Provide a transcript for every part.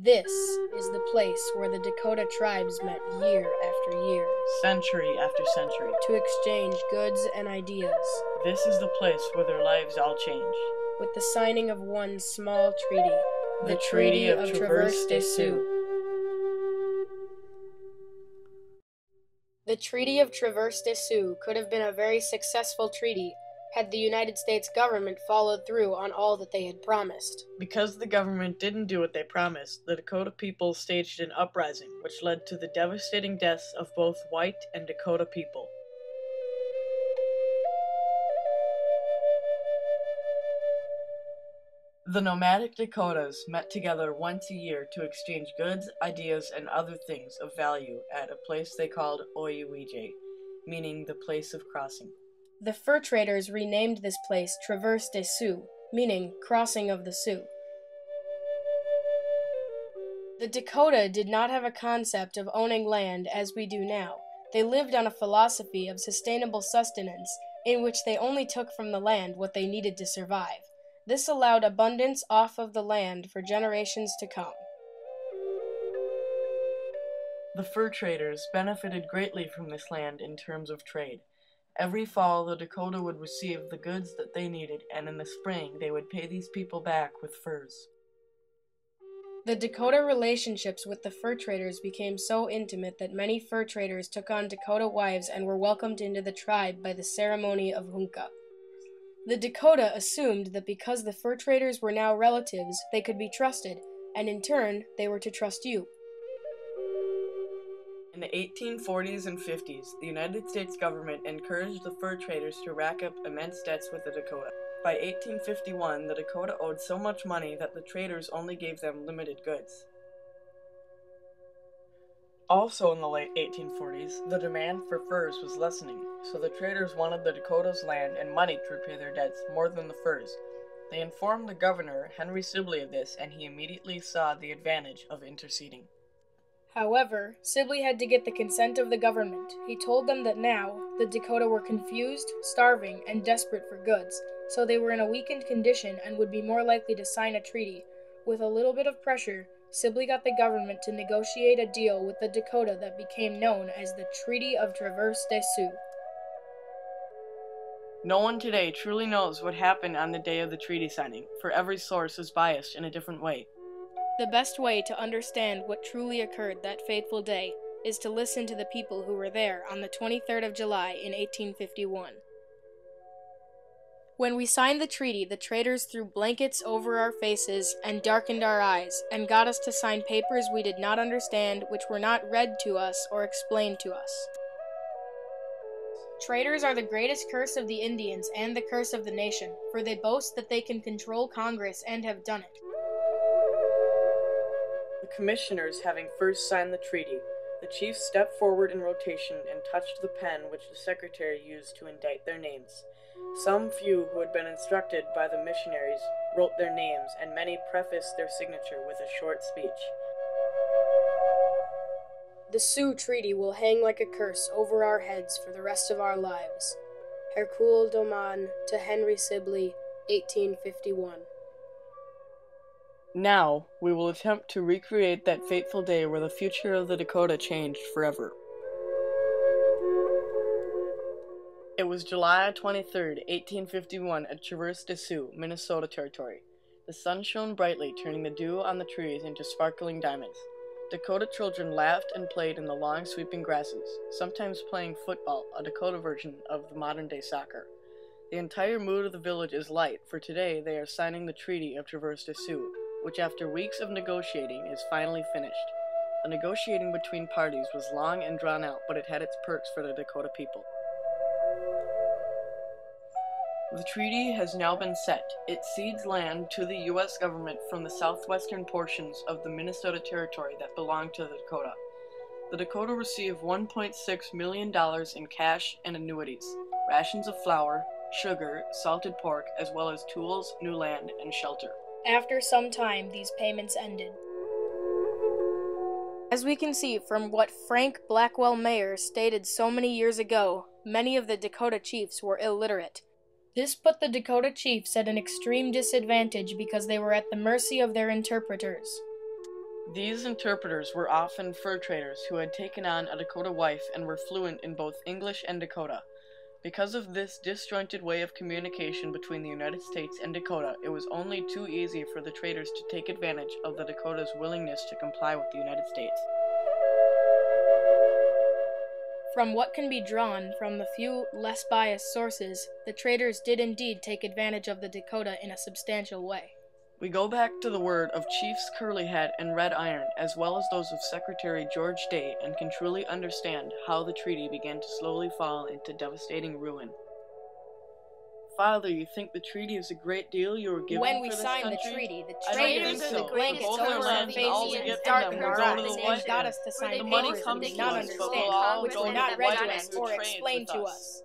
This is the place where the Dakota tribes met year after year, century after century, to exchange goods and ideas. This is the place where their lives all change. With the signing of one small treaty, the Treaty of Traverse des Sioux. The Treaty of Traverse des Sioux could have been a very successful treaty had the United States government followed through on all that they had promised. Because the government didn't do what they promised, the Dakota people staged an uprising, which led to the devastating deaths of both white and Dakota people. The nomadic Dakotas met together once a year to exchange goods, ideas, and other things of value at a place they called Oiwije, meaning the place of crossing. The fur traders renamed this place Traverse des Sioux, meaning crossing of the Sioux. The Dakota did not have a concept of owning land as we do now. They lived on a philosophy of sustainable sustenance, in which they only took from the land what they needed to survive. This allowed abundance off of the land for generations to come. The fur traders benefited greatly from this land in terms of trade. Every fall, the Dakota would receive the goods that they needed, and in the spring, they would pay these people back with furs. The Dakota relationships with the fur traders became so intimate that many fur traders took on Dakota wives and were welcomed into the tribe by the ceremony of Hunka. The Dakota assumed that because the fur traders were now relatives, they could be trusted, and in turn, they were to trust you. In the 1840s and 50s, the United States government encouraged the fur traders to rack up immense debts with the Dakota. By 1851, the Dakota owed so much money that the traders only gave them limited goods. Also in the late 1840s, the demand for furs was lessening, so the traders wanted the Dakota's land and money to repay their debts more than the furs. They informed the governor, Henry Sibley, of this, and he immediately saw the advantage of interceding. However, Sibley had to get the consent of the government. He told them that now, the Dakota were confused, starving, and desperate for goods, so they were in a weakened condition and would be more likely to sign a treaty. With a little bit of pressure, Sibley got the government to negotiate a deal with the Dakota that became known as the Treaty of Traverse des Sioux. No one today truly knows what happened on the day of the treaty signing, for every source is biased in a different way. The best way to understand what truly occurred that fateful day is to listen to the people who were there on the 23rd of July in 1851. When we signed the treaty, the traders threw blankets over our faces and darkened our eyes, and got us to sign papers we did not understand, which were not read to us or explained to us. Traders are the greatest curse of the Indians and the curse of the nation, for they boast that they can control Congress and have done it. The commissioners having first signed the treaty, the chiefs stepped forward in rotation and touched the pen which the secretary used to indite their names. Some few who had been instructed by the missionaries wrote their names, and many prefaced their signature with a short speech. The Sioux Treaty will hang like a curse over our heads for the rest of our lives. Hercule Doman to Henry Sibley, 1851. Now, we will attempt to recreate that fateful day where the future of the Dakota changed forever. It was July 23rd, 1851 at Traverse des Sioux, Minnesota Territory. The sun shone brightly, turning the dew on the trees into sparkling diamonds. Dakota children laughed and played in the long sweeping grasses, sometimes playing football, a Dakota version of the modern-day soccer. The entire mood of the village is light, for today they are signing the Treaty of Traverse des Sioux, which after weeks of negotiating is finally finished. The negotiating between parties was long and drawn out, but it had its perks for the Dakota people. The treaty has now been set. It cedes land to the U.S. government from the southwestern portions of the Minnesota Territory that belong to the Dakota. The Dakota receive $1.6 million in cash and annuities, rations of flour, sugar, salted pork, as well as tools, new land, and shelter. After some time, these payments ended. As we can see from what Frank Blackwell Mayer stated so many years ago, many of the Dakota chiefs were illiterate. This put the Dakota chiefs at an extreme disadvantage because they were at the mercy of their interpreters. These interpreters were often fur traders who had taken on a Dakota wife and were fluent in both English and Dakota. Because of this disjointed way of communication between the United States and Dakota, it was only too easy for the traders to take advantage of the Dakotas' willingness to comply with the United States. From what can be drawn from the few less biased sources, the traders did indeed take advantage of the Dakota in a substantial way. We go back to the word of Chiefs Curlyhead and Red Iron, as well as those of Secretary George Day, and can truly understand how the treaty began to slowly fall into devastating ruin. Father, you think the treaty is a great deal you were given When we for this signed country? the treaty, the I don't traders think put so. the blankets Both over our our lands and all faces we and get from darkened them our will go to eyes the and white got man. us to sign The money papers comes we did to not us, but we'll understand, all which go were to not the read white to man us who or trades explained with to us. us.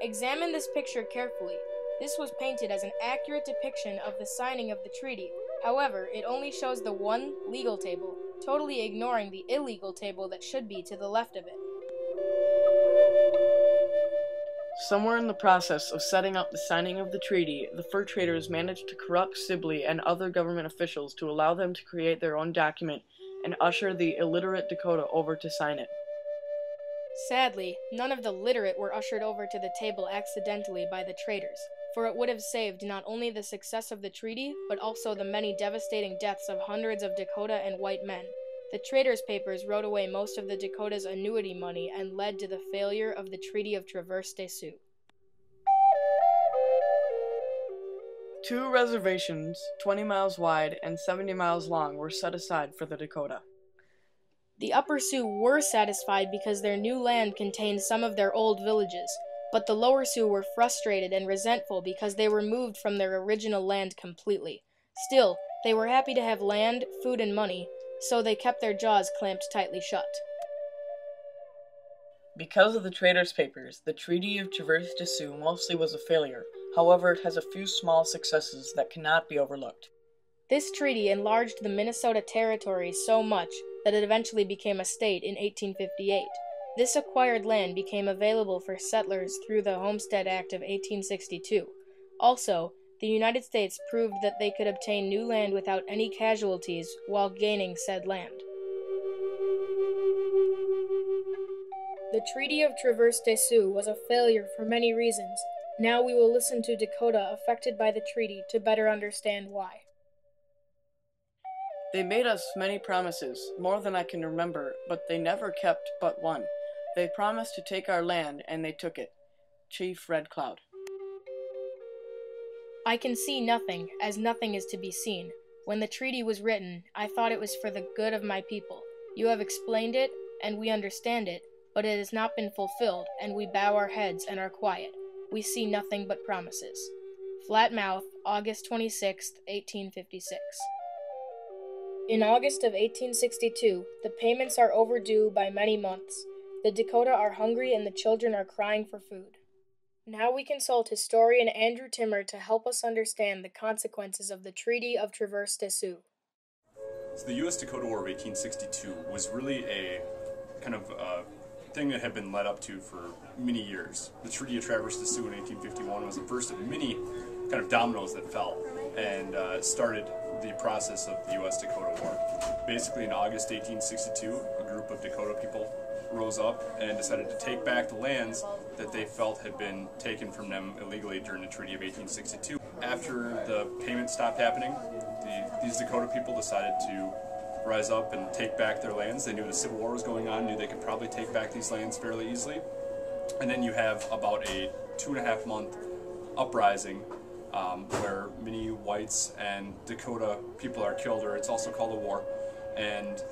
Examine this picture carefully. This was painted as an accurate depiction of the signing of the treaty. However, it only shows the one legal table, totally ignoring the illegal table that should be to the left of it. Somewhere in the process of setting up the signing of the treaty, the fur traders managed to corrupt Sibley and other government officials to allow them to create their own document and usher the illiterate Dakota over to sign it. Sadly, none of the literate were ushered over to the table accidentally by the traders, for it would have saved not only the success of the treaty, but also the many devastating deaths of hundreds of Dakota and white men. The traders' papers wrote away most of the Dakota's annuity money and led to the failure of the Treaty of Traverse des Sioux. 2 reservations, 20 miles wide and 70 miles long, were set aside for the Dakota. The Upper Sioux were satisfied because their new land contained some of their old villages, but the Lower Sioux were frustrated and resentful because they were moved from their original land completely. Still, they were happy to have land, food, and money, so they kept their jaws clamped tightly shut. Because of the traders' papers, the Treaty of Traverse des Sioux mostly was a failure. However, it has a few small successes that cannot be overlooked. This treaty enlarged the Minnesota Territory so much that it eventually became a state in 1858. This acquired land became available for settlers through the Homestead Act of 1862. Also, the United States proved that they could obtain new land without any casualties while gaining said land. The Treaty of Traverse des Sioux was a failure for many reasons. Now we will listen to Dakota affected by the treaty to better understand why. They made us many promises, more than I can remember, but they never kept but one. They promised to take our land, and they took it. Chief Red Cloud. I can see nothing, as nothing is to be seen. When the treaty was written, I thought it was for the good of my people. You have explained it, and we understand it, but it has not been fulfilled, and we bow our heads and are quiet. We see nothing but promises. Flat Mouth, August 26, 1856. In August of 1862, the payments are overdue by many months. The Dakota are hungry and the children are crying for food. Now we consult historian Andrew Timmer to help us understand the consequences of the Treaty of Traverse des Sioux. So the U.S.-Dakota War of 1862 was really a kind of thing that had been led up to for many years. The Treaty of Traverse des Sioux in 1851 was the first of many kind of dominoes that fell and started the process of the U.S.-Dakota War. Basically, in August 1862, a group of Dakota people rose up and decided to take back the lands that they felt had been taken from them illegally during the Treaty of 1862. After the payments stopped happening, these Dakota people decided to rise up and take back their lands. They knew the Civil War was going on, knew they could probably take back these lands fairly easily. And then you have about a 2.5-month uprising where many whites and Dakota people are killed, or it's also called a war. And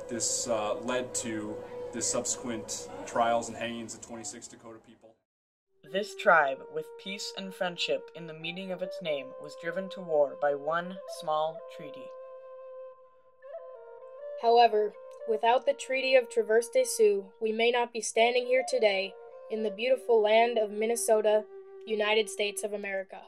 this led to the subsequent trials and hangings of 26 Dakota people. This tribe, with peace and friendship in the meaning of its name, was driven to war by one small treaty. However, without the Treaty of Traverse des Sioux, we may not be standing here today in the beautiful land of Minnesota, United States of America.